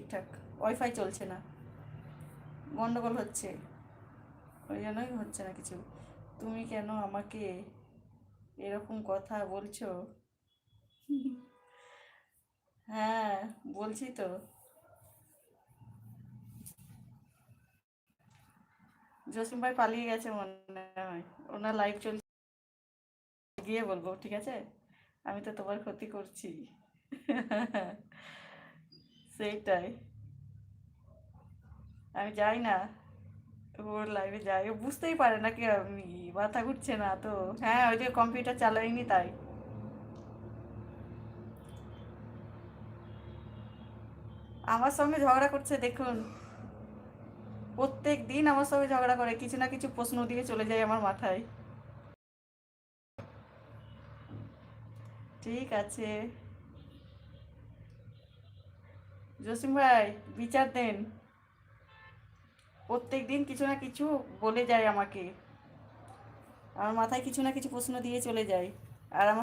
ঠিকঠাক, ওয়াইফাই চলছে না, গন্ডগোল হচ্ছে, ওই জন্যই হচ্ছে না কিছু। তুমি কেন আমাকে এরকম কথা বলছো? হ্যাঁ, বলছি তো। জসিম ভাই পালিয়ে গেছে মনে হয়, ওনার লাইভ চলছে, গিয়ে বলবো, ঠিক আছে? আমি তো তোমার ক্ষতি করছি। সেইটাই, আমি যাই না, ওর লাইভে যাই, ও বুঝতেই পারে না কি আমি, মাথা ঘুরছে না তো। হ্যাঁ, ওই যে কম্পিউটার চালাইনি তাই। আমার সঙ্গে ঝগড়া করছে দেখুন, প্রত্যেক দিন আমার সঙ্গে ঝগড়া করে, কিছু না কিছু প্রশ্ন দিয়ে চলে যায় আমার মাথায়। ঠিক আছে, জসিম ভাই, বিচার দেন। প্রত্যেক দিন কিছু না কিছু বলে যায় আমাকে, আমার মাথায় কিছু না কিছু প্রশ্ন দিয়ে চলে যায়, আর আমার